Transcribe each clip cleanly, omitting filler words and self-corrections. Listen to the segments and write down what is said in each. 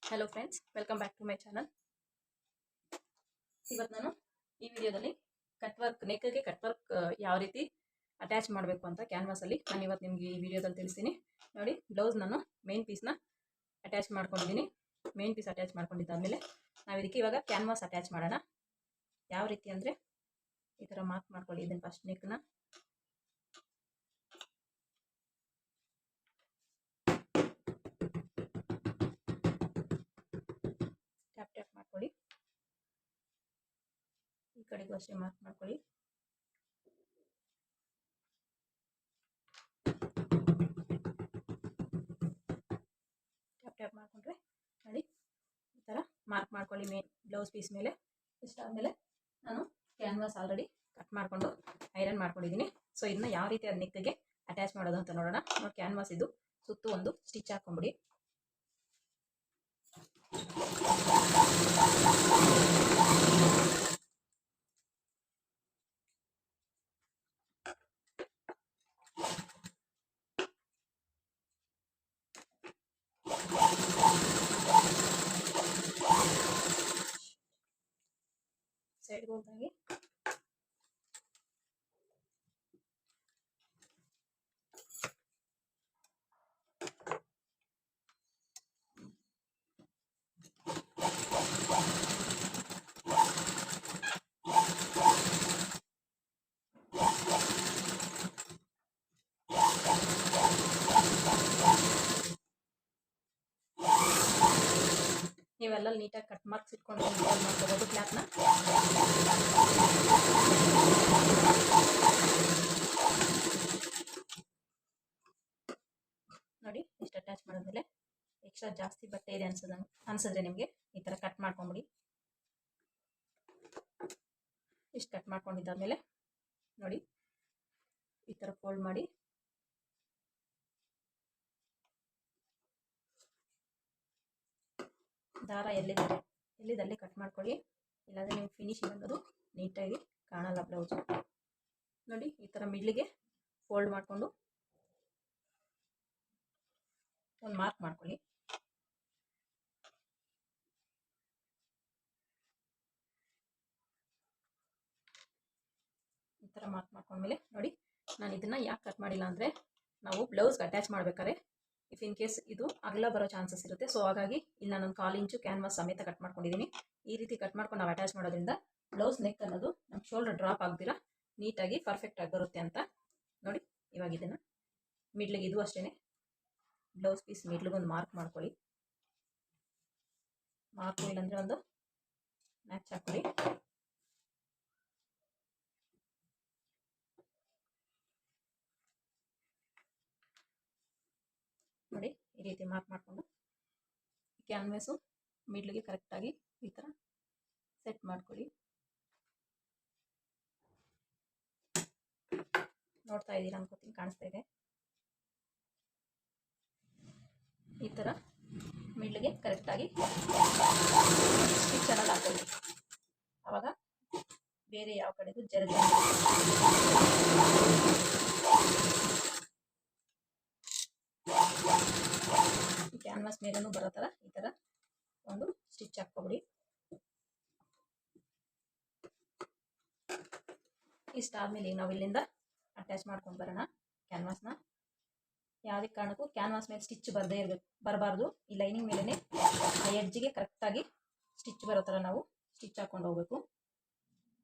Hello friends, welcome back to my channel. ಇವತ್ತು ನಾನು ಈ ವಿಡಿಯೋದಲ್ಲಿ ಕಟ್ ವರ್ಕ್ ನೆಕ್ಗೆ ಕಟ್ ವರ್ಕ್ ಯಾವ ರೀತಿ ಅಟ್ಯಾಚ್ ಮಾಡಬೇಕು ಅಂತ ಕ್ಯಾನ್ವಾಸಲ್ಲಿ ನಾನು ಇವತ್ತು ನಿಮಗೆ ಈ ವಿಡಿಯೋದಲ್ಲಿ ತಿಳಿಸ್ತೀನಿ. ನೋಡಿ, ಬ್ಲೌಸ್ ನಾನು ಮೇನ್ ಪೀಸ್ನ ಅಟ್ಯಾಚ್ ಮಾಡ್ಕೊಂಡಿದ್ದೀನಿ. ಮೇನ್ ಪೀಸ್ ಅಟ್ಯಾಚ್ ಮಾಡ್ಕೊಂಡಿದ್ದಾದಮೇಲೆ ನಾವು ಇದಕ್ಕೆ ಇವಾಗ ಕ್ಯಾನ್ವಾಸ್ ಅಟ್ಯಾಚ್ ಮಾಡೋಣ. ಯಾವ ರೀತಿ ಅಂದರೆ ಈ ಥರ ಮಾರ್ಕ್ ಮಾಡ್ಕೊಳ್ಳಿ. ಇದನ್ನು ಫಸ್ಟ್ ನೆಕ್ನ ಟ್ಯಾಪ್ ಟ್ಯಾಪ್ ಮಾಡ್ಕೊಳ್ಳಿ. ಈ ಕಡೆಗೂ ಅಷ್ಟೇ ಮಾರ್ಕ್ ಮಾಡ್ಕೊಳ್ಳಿ. ಟ್ಯಾಪ್ ಟ್ಯಾಪ್ ಮಾಡಿಕೊಂಡ್ರೆ ನೋಡಿ ಈ ಥರ ಮಾರ್ಕ್ ಮಾಡ್ಕೊಳ್ಳಿ ಮೇನ್ ಬ್ಲೌಸ್ ಪೀಸ್ ಮೇಲೆ. ಇಷ್ಟಾದಮೇಲೆ ನಾನು ಕ್ಯಾನ್ವಾಸ್ ಆಲ್ರೆಡಿ ಕಟ್ ಮಾಡಿಕೊಂಡು ಐರನ್ ಮಾಡ್ಕೊಂಡಿದ್ದೀನಿ. ಸೊ ಇದನ್ನ ಯಾವ ರೀತಿ ಅದು ನೆಕ್ಗೆ ಅಟ್ಯಾಚ್ ಮಾಡೋದು ಅಂತ ನೋಡೋಣ. ನೋಡಿ, ಕ್ಯಾನ್ವಾಸ್ ಇದು ಸುತ್ತು ಒಂದು ಸ್ಟಿಚ್ ಹಾಕೊಂಬಿಡಿ. ಸೈಡ್ಗೆ ಹೋಗಿ ನೀವೆಲ್ಲ ನೀಟಾಗಿ ಕಟ್ ಮಾರ್ಕ್ಸ್ ಇಟ್ಕೊಂಡು ಮಾಡ್ಕೋಬೋದು ಕ್ಲಾತ್ನ. ನೋಡಿ, ಇಷ್ಟು ಅಟ್ಯಾಚ್ ಮಾಡಿದ್ಮೇಲೆ ಎಕ್ಸ್ಟ್ರಾ ಜಾಸ್ತಿ ಬಟ್ಟೆ ಇದೆ ಅನ್ಸಿದ್ರೆ ನಿಮಗೆ ಈ ಥರ ಕಟ್ ಮಾಡ್ಕೊಂಬಿಡಿ. ಇಷ್ಟು ಕಟ್ ಮಾಡ್ಕೊಂಡಿದ್ದಾದ್ಮೇಲೆ ನೋಡಿ ಈ ಥರ ಫೋಲ್ಡ್ ಮಾಡಿ ದಾರ ಎಲ್ಲಿದಲ್ಲಿ ಕಟ್ ಮಾಡ್ಕೊಳ್ಳಿ. ಇಲ್ಲಾಂದರೆ ನಿಮ್ಗೆ ಫಿನಿಶಿಂಗ್ ಅನ್ನೋದು ನೀಟಾಗಿ ಕಾಣಲ್ಲ ಬ್ಲೌಸು. ನೋಡಿ, ಈ ಥರ ಮಿಡ್ಲಿಗೆ ಫೋಲ್ಡ್ ಮಾಡಿಕೊಂಡು ಒಂದು ಮಾರ್ಕ್ ಮಾಡ್ಕೊಳ್ಳಿ. ಈ ಥರ ಮಾರ್ಕ್ ಮಾಡ್ಕೊಂಡ್ಮೇಲೆ ನೋಡಿ, ನಾನು ಇದನ್ನು ಯಾಕೆ ಕಟ್ ಮಾಡಿಲ್ಲ ಅಂದರೆ ನಾವು ಬ್ಲೌಸ್ಗೆ ಅಟ್ಯಾಚ್ ಮಾಡ್ಬೇಕಾದ್ರೆ ಇಫ್ ಇನ್ ಕೇಸ್ ಇದು ಅಗಲ ಬರೋ ಚಾನ್ಸಸ್ ಇರುತ್ತೆ. ಸೊ ಹಾಗಾಗಿ ಇಲ್ಲಿ ನಾನೊಂದು 1/4 ಇಂಚು ಕ್ಯಾನ್ವಾಸ್ ಸಮೇತ ಕಟ್ ಮಾಡ್ಕೊಂಡಿದ್ದೀನಿ. ಈ ರೀತಿ ಕಟ್ ಮಾಡ್ಕೊಂಡು ನಾವು ಅಟ್ಯಾಚ್ ಮಾಡೋದ್ರಿಂದ ಬ್ಲೌಸ್ ನೆಕ್ ಅನ್ನೋದು ನಮ್ಮ ಶೋಲ್ಡರ್ ಡ್ರಾಪ್ ಆಗ್ದಿರಾ ನೀಟಾಗಿ ಪರ್ಫೆಕ್ಟಾಗಿ ಬರುತ್ತೆ ಅಂತ. ನೋಡಿ, ಇವಾಗ ಇದನ್ನು ಮಿಡ್ಲಿಗೆ ಇದು ಅಷ್ಟೇ ಬ್ಲೌಸ್ ಪೀಸ್ ಮಿಡ್ಲಿಗೊಂದು ಮಾರ್ಕ್ ಮಾಡ್ಕೊಳ್ಳಿ. ಮಾರ್ಕು ಇಲ್ಲಾಂದರೆ ಒಂದು ಮ್ಯಾಚ್ ಹಾಕೊಳ್ಳಿ. ನೋಡಿ, ಈ ರೀತಿ ಮಾರ್ಕ್ ಮಾಡಿಕೊಂಡು ಕ್ಯಾನ್ವಾಸು ಮಿಡ್ಲಿಗೆ ಕರೆಕ್ಟಾಗಿ ಈ ಥರ ಸೆಟ್ ಮಾಡ್ಕೊಳ್ಳಿ. ನೋಡ್ತಾ ಇದ್ದೀರಾ ಅನ್ಕೋತೀನಿ, ಕಾಣಿಸ್ತಾ ಇದೆ. ಈ ಥರ ಮಿಡ್ಲಿಗೆ ಕರೆಕ್ಟಾಗಿ ಸ್ಟಿಚ್ ಅನ್ನೋದು ಹಾಕೊಳ್ಳಿ. ಆವಾಗ ಬೇರೆ ಯಾವ ಕಡೆಗೂ ಜರಗ ಕ್ಯಾನ್ವಾಸ್ ಮೇಲೂ ಬರೋ ಥರ ಈ ಥರ ಒಂದು ಸ್ಟಿಚ್ ಹಾಕ್ಕೊಬಿಡಿ. ಇಷ್ಟಾದ್ಮೇಲೆ ಈಗ ನಾವು ಇಲ್ಲಿಂದ ಅಟ್ಯಾಚ್ ಮಾಡ್ಕೊಂಡು ಬರೋಣ ಕ್ಯಾನ್ವಾಸ್ನ. ಯಾವುದೇ ಕಾರಣಕ್ಕೂ ಕ್ಯಾನ್ವಾಸ್ ಮೇಲೆ ಸ್ಟಿಚ್ ಬರಬಾರ್ದು. ಈ ಲೈನಿಂಗ್ ಮೇಲೇ ಆ ಎಡ್ಜಿಗೆ ಕರೆಕ್ಟಾಗಿ ಸ್ಟಿಚ್ ಬರೋ ಥರ ನಾವು ಸ್ಟಿಚ್ ಹಾಕ್ಕೊಂಡು ಹೋಗ್ಬೇಕು.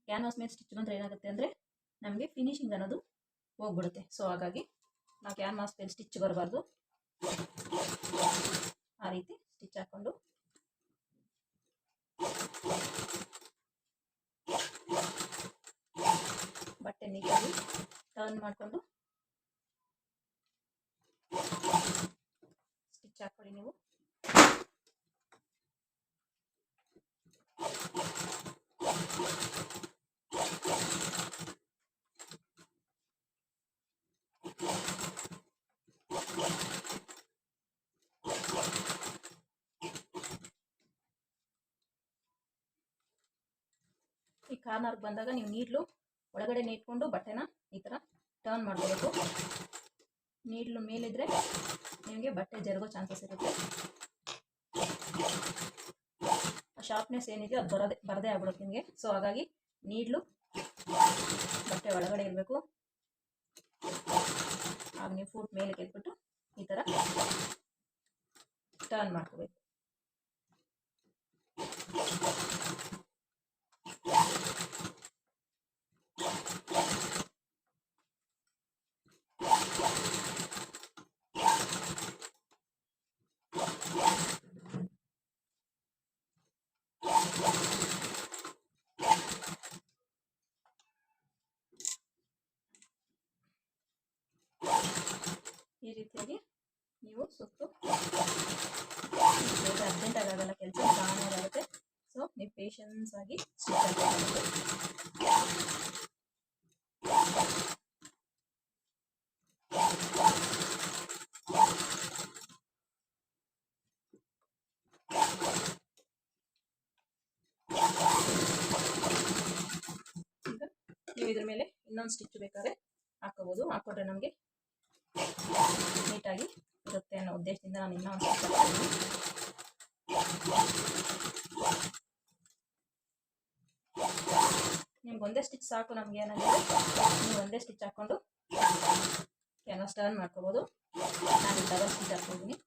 ಕ್ಯಾನ್ವಾಸ್ ಮೇಲೆ ಸ್ಟಿಚ್ ಬಂದರೆ ಏನಾಗುತ್ತೆ ಅಂದರೆ ನಮಗೆ ಫಿನಿಶಿಂಗ್ ಅನ್ನೋದು ಹೋಗ್ಬಿಡುತ್ತೆ. ಸೊ ಹಾಗಾಗಿ ನಾವು ಕ್ಯಾನ್ವಾಸ್ ಮೇಲೆ ಸ್ಟಿಚ್ ಬರಬಾರ್ದು. ಆ ರೀತಿ ಸ್ಟಿಚ್ ಹಾಕ್ಕೊಂಡು ಬಟ್ಟೆ ನೀಟಾಗಿ ಟರ್ನ್ ಮಾಡಿಕೊಂಡು ಸ್ಟಿಚ್ ಹಾಕೊಳ್ಳಿ ನೀವು. ಈ ಕಾರ್ನರ್ಗೆ ಬಂದಾಗ ನೀವು ನೀಡ್ಲು ಒಳಗಡೆ ಇಟ್ಕೊಂಡು ಬಟ್ಟೆನ ಈ ಥರ ಟರ್ನ್ ಮಾಡಬೇಕು. ನೀಡ್ಲು ಮೇಲಿದ್ರೆ ನಿಮಗೆ ಬಟ್ಟೆ ಜರುಗೋ ಚಾನ್ಸಸ್ ಇರುತ್ತೆ. ಶಾರ್ಪ್ನೆಸ್ ಏನಿದೆಯೋ ಅದು ಬರದೇ ಆಗ್ಬಿಡುತ್ತೆ ನಿಮಗೆ. ಸೊ ಹಾಗಾಗಿ ನೀಡ್ಲು ಬಟ್ಟೆ ಒಳಗಡೆ ಇರಬೇಕು. ಆಗ ನೀವು ಫೂಟ್ ಮೇಲೆ ಕೆಲ್ಬಿಟ್ಟು ಈ ಥರ ಟರ್ನ್ ಮಾಡ್ಕೋಬೇಕು. ಈ ರೀತಿಯಾಗಿ ನೀವು ಸುತ್ತು ಅರ್ಜೆಂಟಾಗಿ ಆಗಲ್ಲ, ಕೆಲಸ ನಿಧಾನವಾಗುತ್ತೆ. ಸೊ ನೀವು ಪೇಷನ್ಸ್ ಆಗಿ ಸ್ಟಿಚ್ ಆಗಬೇಕು. ಈಗ ನೀವು ಇದ್ರ ಮೇಲೆ ಇನ್ನೊಂದು ಸ್ಟಿಚ್ ಬೇಕಾದ್ರೆ ಹಾಕೋಬಹುದು. ಹಾಕೊಂಡ್ರೆ ನಮಗೆ ನೀಟಾಗಿ ಇರುತ್ತೆ ಅನ್ನೋ ಉದ್ದೇಶದಿಂದ ನಾನು ಇನ್ನೊಂದು ಸ್ಟಿಚ್ ಹಾಕ್ತೀನಿ. ನಿಮ್ಗೆ ಒಂದೇ ಸ್ಟಿಚ್ ಸಾಕು. ನಮ್ಗೆ ಏನಂದರೆ ನೀವು ಒಂದೇ ಸ್ಟಿಚ್ ಹಾಕ್ಕೊಂಡು ಕ್ಯಾನ್ವಾಸ್ ಟರ್ನ್ ಮಾಡ್ಕೋಬೋದು. ನಾನು ಡಬಲ್ ಸ್ಟಿಚ್ ಹಾಕ್ಕೊಂಡಿದ್ದೀನಿ.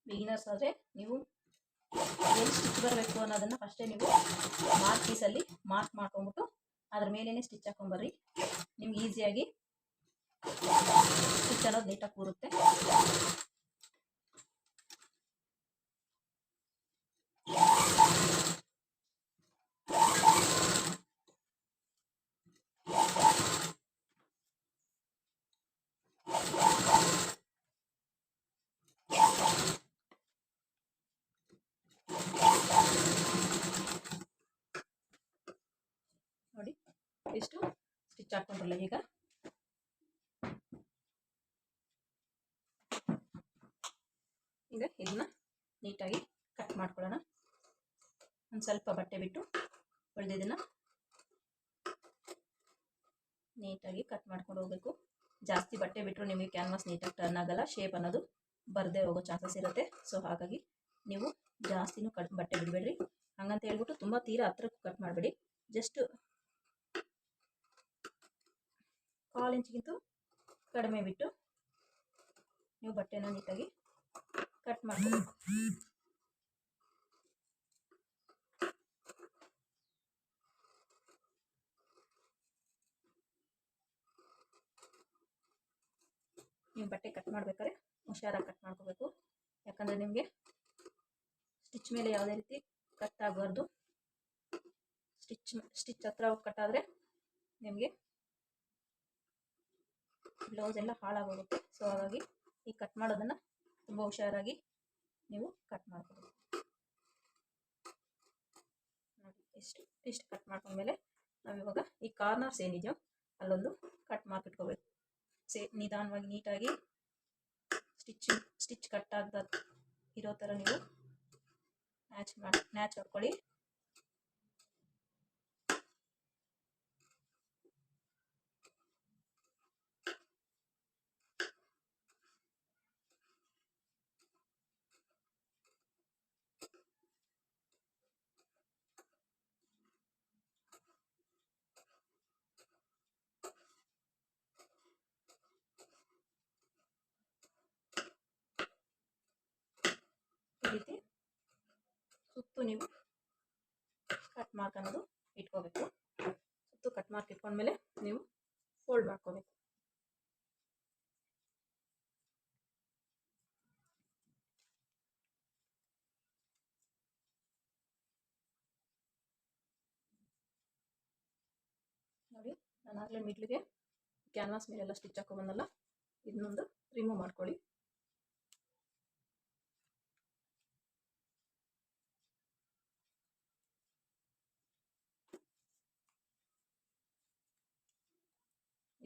ಬಿಗಿನರ್ಸ್ ಆದರೆ ನೀವು ಏನು ಸ್ಟಿಚ್ ಬರಬೇಕು ಅನ್ನೋದನ್ನು ಫಸ್ಟೇ ನೀವು ಮಾರ್ಕ್ ಪೀಸಲ್ಲಿ ಮಾರ್ಕ್ ಮಾಡ್ಕೊಂಬಿಟ್ಟು ಅದ್ರ ಮೇಲೇ ಸ್ಟಿಚ್ ಹಾಕೊಂಬರ್ರಿ. ನಿಮ್ಗೆ ಈಸಿಯಾಗಿ ಸ್ಟಿಚ್ ಅನ್ನೋದು ನೀಟಾಗಿ ಕೂರುತ್ತೆ. ನೋಡಿ ಇಷ್ಟು ಸ್ಟಿಚ್ ಹಾಕೊಂಡ್ರಲ್ಲ. ಈಗ ಇದನ್ನ ನೀಟಾಗಿ ಕಟ್ ಮಾಡ್ಕೊಳ್ಳೋಣ. ಒಂದು ಸ್ವಲ್ಪ ಬಟ್ಟೆ ಬಿಟ್ಟು ಉಳಿದಿದ್ದನ್ನು ನೀಟಾಗಿ ಕಟ್ ಮಾಡ್ಕೊಂಡು ಹೋಗಬೇಕು. ಜಾಸ್ತಿ ಬಟ್ಟೆ ಬಿಟ್ಟರು ನಿಮಗೆ ಕ್ಯಾನ್ವಾಸ್ ನೀಟಾಗಿ ಟರ್ನ್ ಆಗಲ್ಲ, ಶೇಪ್ ಅನ್ನೋದು ಬರದೇ ಹೋಗೋ ಚಾನ್ಸಸ್ ಇರುತ್ತೆ. ಸೊ ಹಾಗಾಗಿ ನೀವು ಜಾಸ್ತಿನೂ ಬಟ್ಟೆ ಬಿಡಬೇಡ್ರಿ. ಹಂಗಂತ ಹೇಳ್ಬಿಟ್ಟು ತುಂಬ ತೀರಾ ಹತ್ರಕ್ಕೂ ಕಟ್ ಮಾಡಬೇಡಿ. ಜಸ್ಟ್ 1/4 ಇಂಚ್ಗಿಂತ ಕಡಿಮೆ ಬಿಟ್ಟು ನೀವು ಬಟ್ಟೆನ ನೀಟಾಗಿ ಕಟ್ ಮಾಡಬೇಕು. ನೀವು ಬಟ್ಟೆ ಕಟ್ ಮಾಡ್ಬೇಕಾದ್ರೆ ಹುಷಾರಾಗಿ ಕಟ್ ಮಾಡ್ಕೋಬೇಕು. ಯಾಕಂದರೆ ನಿಮಗೆ ಸ್ಟಿಚ್ ಮೇಲೆ ಯಾವುದೇ ರೀತಿ ಕಟ್ ಆಗಬಾರ್ದು. ಸ್ಟಿಚ್ ಹತ್ರ ಕಟ್ ಆದರೆ ನಿಮಗೆ ಬ್ಲೌಸ್ ಎಲ್ಲ ಹಾಳಾಗೋಗುತ್ತೆ. ಸೊ ಹಾಗಾಗಿ ಈ ಕಟ್ ಮಾಡೋದನ್ನು ತುಂಬ ಹುಷಾರಾಗಿ ನೀವು ಕಟ್ ಮಾಡ್ಕೋಬೇಕು. ನೋಡಿ ಇಷ್ಟು ಕಟ್ ಮಾಡ್ಕೊಂಡ್ಮೇಲೆ ನಾವಿವಾಗ ಈ ಕಾರ್ನರ್ಸ್ ಏನಿದೆಯೋ ಅಲ್ಲೊಂದು ಕಟ್ ಮಾಡ್ಕಿಟ್ಕೋಬೇಕು. ನಿಧಾನವಾಗಿ ನೀಟಾಗಿ ಸ್ಟಿಚ್ ಕಟ್ ಆಗದ ಇರೋ ಥರ ನೀವು ನ್ಯಾಚ್ ಹೊಡ್ಕೊಳ್ಳಿ. ಈ ರೀತಿ ಸುತ್ತು ನೀವು ಕಟ್ ಮಾರ್ಕ್ ಅನ್ನೋದು ಇಟ್ಕೋಬೇಕು. ಸುತ್ತು ಕಟ್ ಮಾರ್ಕ್ ಇಟ್ಕೊಂಡ್ಮೇಲೆ ನೀವು ಫೋಲ್ಡ್ ಮಾಡ್ಕೋಬೇಕು. ನೋಡಿ ನಾನಾಗಲೇ ಮಿಡ್ಲಿಗೆ ಕ್ಯಾನ್ವಾಸ್ ಮೇಲೆಲ್ಲ ಸ್ಟಿಚ್ ಹಾಕೊಂಡ್ಬಂದಲ್ಲ, ಇದನ್ನೊಂದು ರಿಮೂವ್ ಮಾಡ್ಕೊಳ್ಳಿ.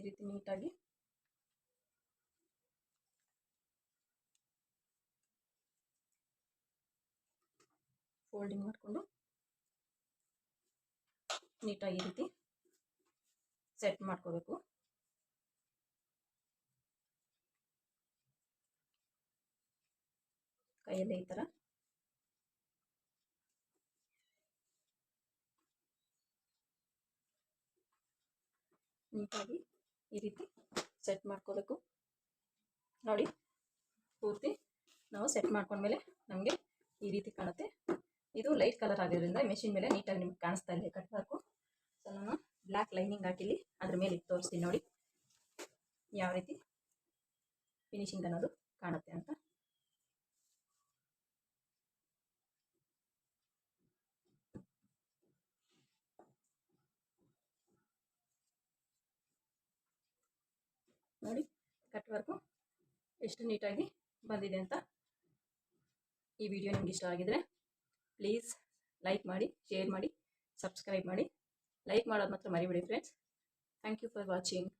ರೀತಿ ನೀಟಾಗಿ ಫೋಲ್ಡಿಂಗ್ ಮಾಡಿಕೊಂಡು ನೀಟಾಗಿ ಈ ರೀತಿ ಸೆಟ್ ಮಾಡ್ಕೋಬೇಕು. ಕೈಯಲ್ಲೇ ಈ ಥರ ನೀಟಾಗಿ ಈ ರೀತಿ ಸೆಟ್ ಮಾಡ್ಕೋಬೇಕು. ನೋಡಿ, ಪೂರ್ತಿ ನಾವು ಸೆಟ್ ಮಾಡ್ಕೊಂಡ್ಮೇಲೆ ನಮಗೆ ಈ ರೀತಿ ಕಾಣುತ್ತೆ. ಇದು ಲೈಟ್ ಕಲರ್ ಆಗಿರೋದ್ರಿಂದ ಮೆಷಿನ್ ಮೇಲೆ ನೀಟಾಗಿ ನಿಮ್ಗೆ ಕಾಣಿಸ್ತಾ ಇಲ್ಲ ಕಟ್ ವರ್ಕು. ಸೊ ನಾನು ಬ್ಲ್ಯಾಕ್ ಲೈನಿಂಗ್ ಹಾಕಿಲಿ ಅದ್ರ ಮೇಲೆ ತೋರಿಸ್ತೀನಿ ನೋಡಿ ಯಾವ ರೀತಿ ಫಿನಿಶಿಂಗ್ ಅನ್ನೋದು ಕಾಣುತ್ತೆ ಅಂತ. ನೋಡಿ ಕಟ್ ವರ್ಕು ಎಷ್ಟು ನೀಟಾಗಿ ಬಂದಿದೆ ಅಂತ. ಈ ವಿಡಿಯೋ ನಿಮ್ಗೆ ಇಷ್ಟ ಆಗಿದ್ರೆ ಪ್ಲೀಸ್ ಲೈಕ್ ಮಾಡಿ, ಶೇರ್ ಮಾಡಿ, ಸಬ್ಸ್ಕ್ರೈಬ್ ಮಾಡಿ. ಲೈಕ್ ಮಾಡೋದು ಮಾತ್ರ ಮರಿಬೇಡಿ friends. Thank you for watching.